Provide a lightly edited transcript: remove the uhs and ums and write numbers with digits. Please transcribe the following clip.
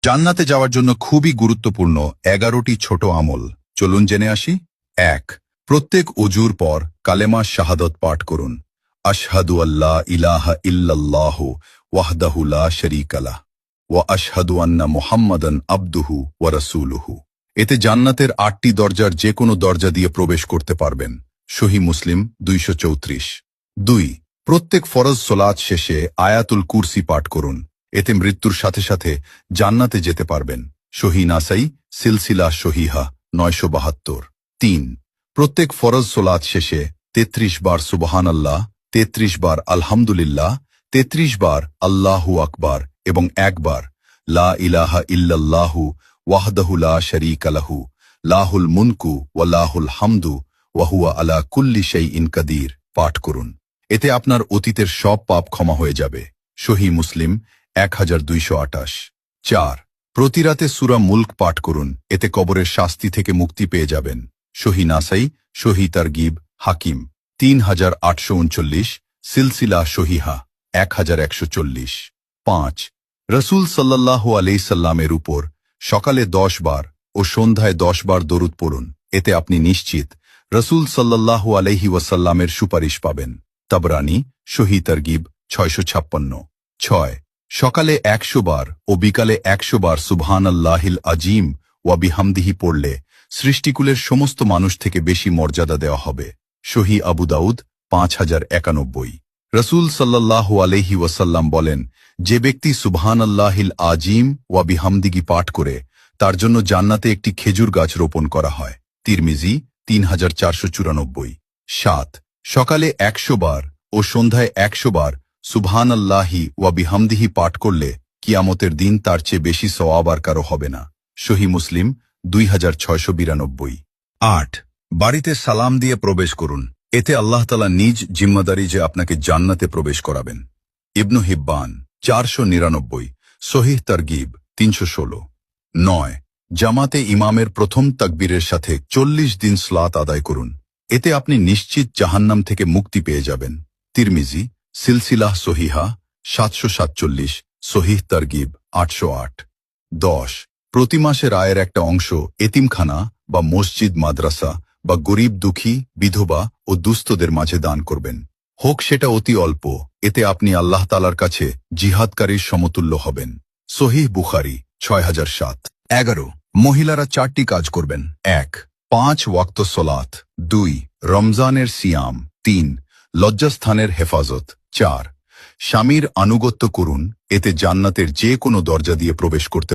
জান্নাতে যাওয়ার জন্য খুবই গুরুত্বপূর্ণ 11টি ছোট আমল, চলুন জেনে আসি। ১. প্রত্যেক অজুর পর কালেমা শাহাদত পাঠ করুন। আশহাদু আল্লাহ ইলাহা ইল্লাল্লাহু ওয়াহদাহু লা শারীকা লাহ ওয়া আশহাদু আন্না মুহাম্মাদান আবদুহু ওয়া রাসূলুহু। এতে জান্নাতের 8টি দরজার যে কোনো দরজা দিয়ে প্রবেশ করতে পারবেন। সহিহ মুসলিম 234। ২. প্রত্যেক ফরজ সোলাত শেষে আয়াতুল কুরসি পাঠ করুন। এতে মৃত্যুর সাথে সাথে জান্নাতে যেতে পারবেন। সহিহ নাসাই সিলসিলা সহিহা 972। ৩. প্রত্যেক ফরজ সোলাত শেষে 33 বার সুবহানাল্লাহ, 33 বার আলহামদুলিল্লাহ, 33 বার আল্লাহু আকবার এবং 1 বার লা ইলাহা ইল্লাল্লাহু ওয়াহদাহু লা শারীকা লাহু লাহুল মুনকু ওয়া লাহুল হামদু ওয়া হুয়া আলা কুল্লি শাইইন কাদির পাঠ করুন। এতে আপনার অতীতের সব পাপ ক্ষমা হয়ে যাবে। সহিহ মুসলিম 1228। ৪. প্রতি রাতে সূরা মুলক পাঠ করুন। এতে কবরের শাস্তি থেকে মুক্তি পেয়ে যাবেন। সহিহ নাসাই সহিহ তারগিব হাকিম 3839, সিলসিলা সহিহা 1140। ৫. রসূল সাল্লাল্লাহু আলাইহি সাল্লামের উপর সকালে 10 বার ও সন্ধ্যায় 10 বার দরুদ পড়ুন। এতে আপনি নিশ্চিত রসূল সাল্লাল্লাহু আলাইহি ওয়াসাল্লামের সুপারিশ পাবেন। তাবরানী সহিহ তারগিব 656। ৬. সকালে 100 বার ও বিকালে 100 বার সুবহানাল্লাহিল আজিম ওয়া বিহামদিহি পড়লে সৃষ্টিকুলের সমস্ত মানুষ থেকে বেশি মর্যাদা দেওয়া হবে। সহিহ আবু দাউদ 5091। রসূল সাল্লাল্লাহু আলাইহি ওয়াসাল্লাম বলেন, যে ব্যক্তি সুবহানাল্লাহিল আজিম ওয়া বিহামদিহি পাঠ করে তার জন্য জান্নাতে একটি খেজুর গাছ রোপণ করা হয়। তিরমিজি 3494। ৭. সকালে 100 বার ও সন্ধ্যায় 100 বার সুবহানাল্লাহি ওয়া বিহামদিহি পাঠ করলে কিয়ামতের দিন তার চেয়ে বেশি সওয়াব আর কারো হবে না। সহিহ মুসলিম 2692। ৮. বাড়িতে সালাম দিয়ে প্রবেশ করুন। এতে আল্লাহ তাআলা নিজ জিম্মাদারি যে আপনাকে জান্নাতে প্রবেশ করাবেন। ইবনু হিব্বান 499, সহিহ তারগিব 316। ৯. জামাতে ইমামের প্রথম তাকবীরের সাথে 40 দিন সালাত আদায় করুন। এতে আপনি নিশ্চিত জাহান্নাম থেকে মুক্তি পেয়ে যাবেন। তিরমিজি সিলসিলাহ সহিহা 747, সহিহ তারগিব 808। ১০. প্রতি মাসের আয়ের একটা অংশ এতিমখানা বা মসজিদ মাদ্রাসা বা গরিব দুঃখী বিধবা ও দুস্থদের মাঝে দান করবেন। হোক সেটা অতি অল্প, এতে আপনি আল্লাহ তাআলার কাছে জিহাদকারীর সমতুল্য হবেন। সহিহ বুখারী 6007। ১১. মহিলারা 4টি কাজ করবেন। ১. 5 ওয়াক্ত সলাত। ২. রমজানের সিয়াম। ৩. লজ্জাস্থানের হেফাজত। ৪. স্বামীর আনুগত্য করুন। এতে জান্নাতের যে কোনো দরজা দিয়ে প্রবেশ করতে